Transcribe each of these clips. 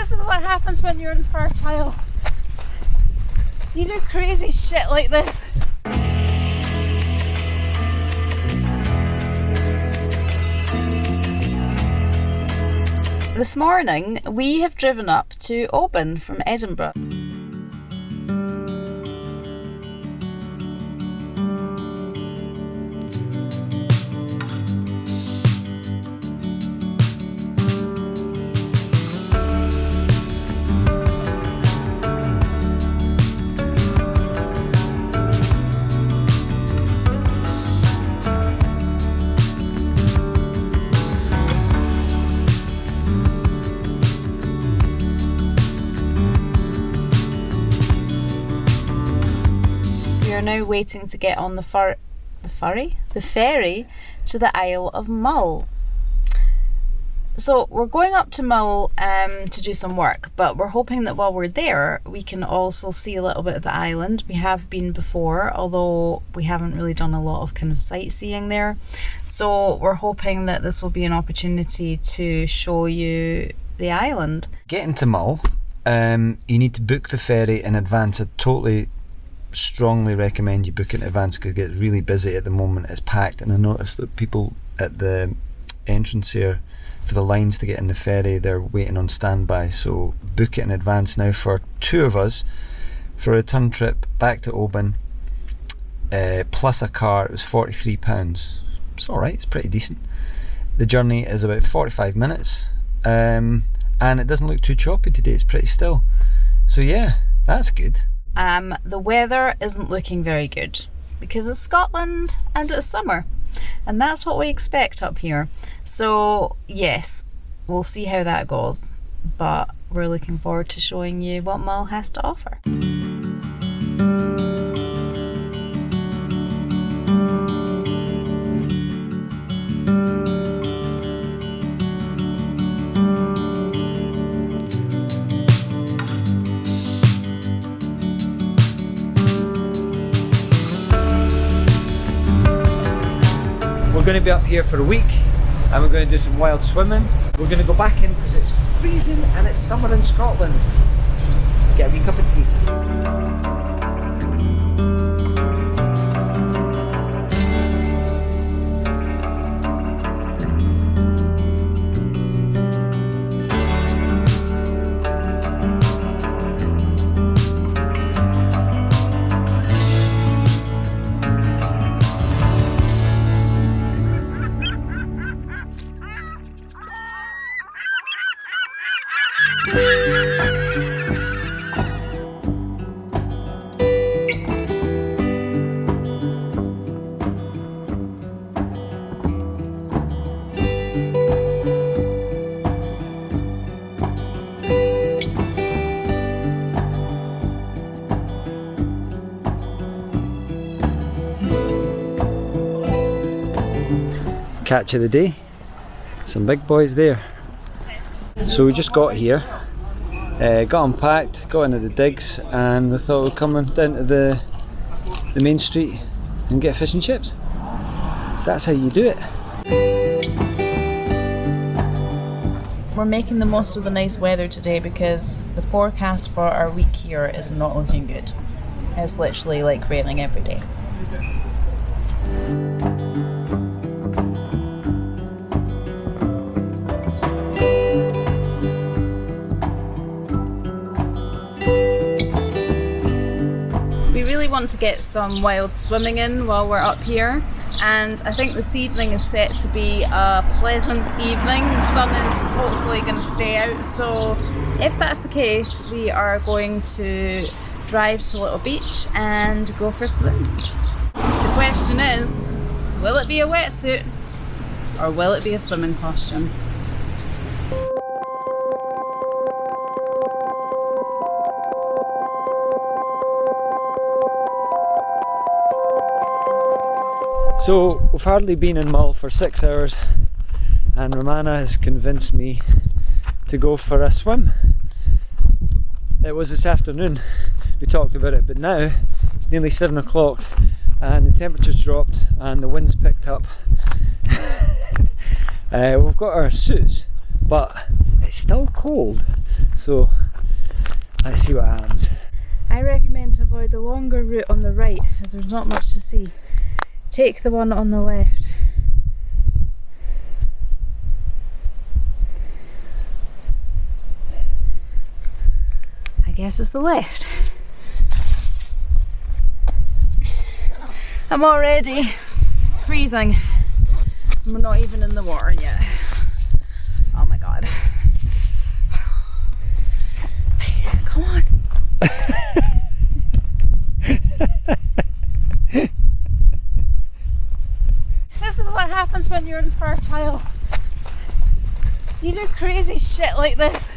this is what happens when you're infertile. You do crazy shit like this. This morning we have driven up to Oban from Edinburgh. We are now waiting to get on the ferry to the Isle of Mull. So we're going up to Mull to do some work, but we're hoping that while we're there we can also see a little bit of the island. We have been before, although we haven't really done a lot of kind of sightseeing there. So we're hoping that this will be an opportunity to show you the island. Getting to Mull, you need to book the ferry in advance. I totally strongly recommend you book it in advance because it gets really busy at the moment. It's packed, and I noticed that people at the entrance here for the lines to get in the ferry, they're waiting on standby, so book it in advance. Now for two of us for a return trip back to Oban plus a car, it was £43. It's alright, it's pretty decent. The journey is about 45 minutes and it doesn't look too choppy today, it's pretty still, so yeah, that's good. The weather isn't looking very good because it's Scotland and it's summer, and that's what we expect up here. So yes, we'll see how that goes, but we're looking forward to showing you what Mull has to offer. We're going to be up here for a week and we're going to do some wild swimming. We're going to go back in because it's freezing and it's summer in Scotland. Get a wee cup of tea. Catch of the day, some big boys there. So we just got here, got unpacked, got into the digs, and we thought we'd come down to the main street and get fish and chips. That's how you do it. We're making the most of the nice weather today because the forecast for our week here is not looking good. It's literally like raining every day. Want to get some wild swimming in while we're up here, and I think this evening is set to be a pleasant evening. The sun is hopefully going to stay out, so if that's the case we are going to drive to a little beach and go for a swim. The question is, will it be a wetsuit or will it be a swimming costume? So we've hardly been in Mull for 6 hours and Romana has convinced me to go for a swim. It was this afternoon we talked about it, but now it's nearly 7 o'clock and the temperature's dropped and the wind's picked up. We've got our suits, but it's still cold, So let's see what happens. I recommend to avoid the longer route on the right as there's not much to see. Take the one on the left. I guess it's the left. I'm already freezing. We're not even in the water yet. Oh my god. Come on. This is what happens when you're infertile. You do crazy shit like this.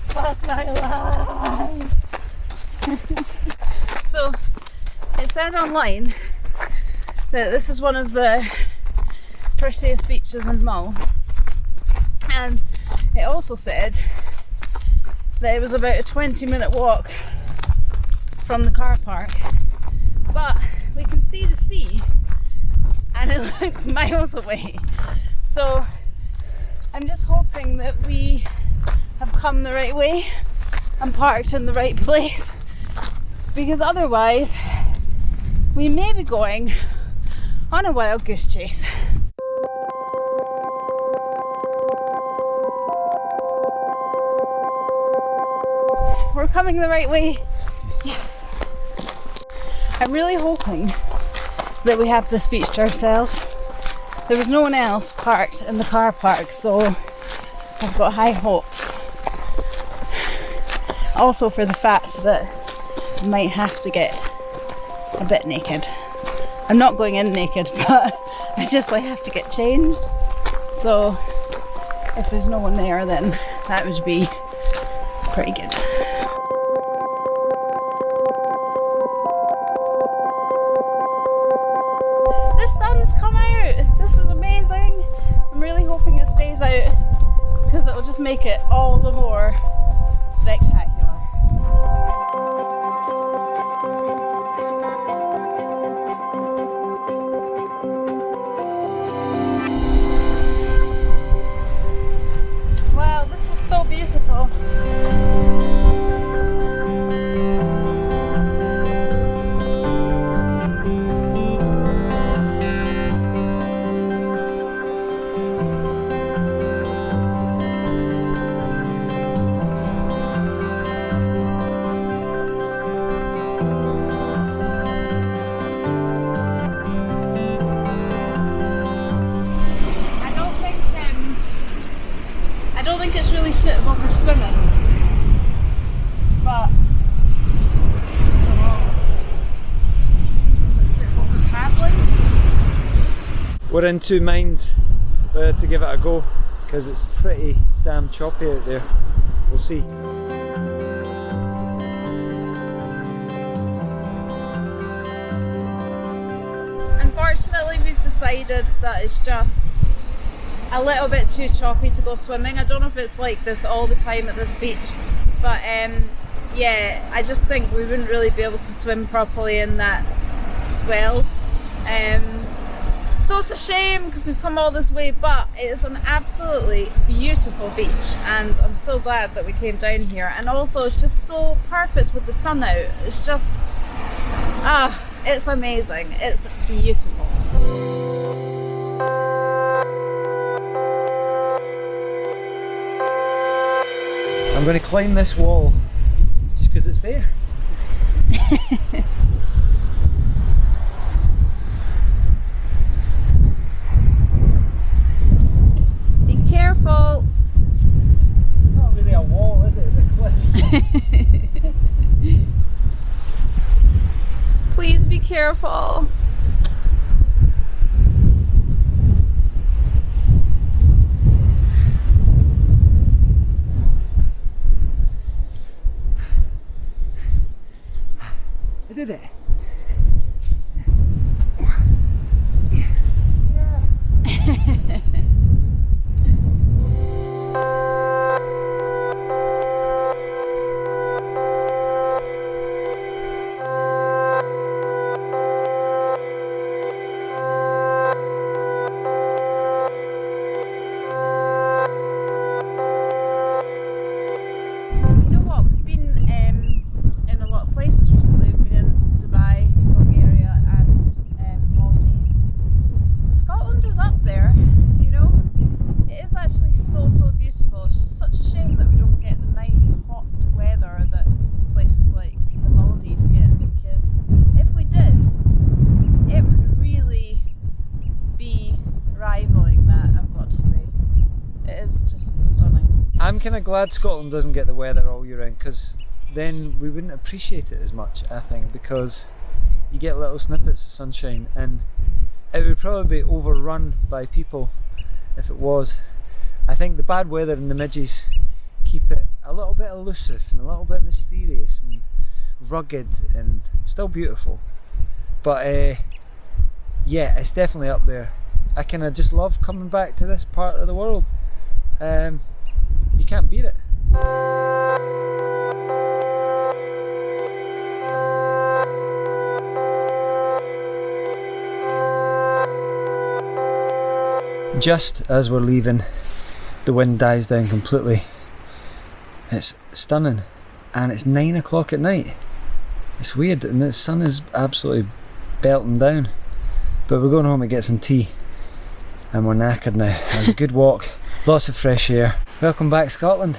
Fuck my life. So it said online that this is one of the prettiest beaches in Mull, and it also said that it was about a 20-minute walk from the car park, but we can see the sea and it looks miles away. So I'm just hoping that we have come the right way and parked in the right place, because otherwise we may be going on a wild goose chase. We're coming the right way. Yes. I'm really hoping that we have this beach to ourselves. There was no one else parked in the car park, so I've got high hopes. Also for the fact that I might have to get a bit naked. I'm not going in naked, but I just have to get changed. So if there's no one there, then that would be pretty good. The sun's come out. This is amazing. I'm really hoping it stays out because it will just make it all the more spectacular. Wow, this is so beautiful. I don't think it's really suitable for swimming, but I don't know. Is it suitable for paddling? We're in two minds whether to give it a go, because it's pretty damn choppy out there. We'll see. Unfortunately, we've decided that it's just a little bit too choppy to go swimming. I don't know if it's like this all the time at this beach, but yeah, I just think we wouldn't really be able to swim properly in that swell. So it's a shame because we've come all this way, but it is an absolutely beautiful beach and I'm so glad that we came down here. And also it's just so perfect with the sun out. It's just, it's amazing. It's beautiful. I'm going to climb this wall just because it's there. Be careful. It's not really a wall, is it? It's a cliff. Please be careful. I did it. Scotland is up there, you know. It is actually so beautiful. It's just such a shame that we don't get the nice hot weather that places like the Maldives gets, because if we did, it would really be rivaling that, I've got to say. It is just stunning. I'm kind of glad Scotland doesn't get the weather all year round, because then we wouldn't appreciate it as much, I think, because you get little snippets of sunshine, and it would probably be overrun by people if it was. I think the bad weather and the midges keep it a little bit elusive and a little bit mysterious and rugged and still beautiful. But yeah, it's definitely up there. I kind of just love coming back to this part of the world. You can't beat it. Just as we're leaving, the wind dies down completely. It's stunning, and it's 9 o'clock at night. It's weird, and the sun is absolutely belting down. But we're going home to get some tea, and we're knackered now. It was a good walk, lots of fresh air. Welcome back, Scotland.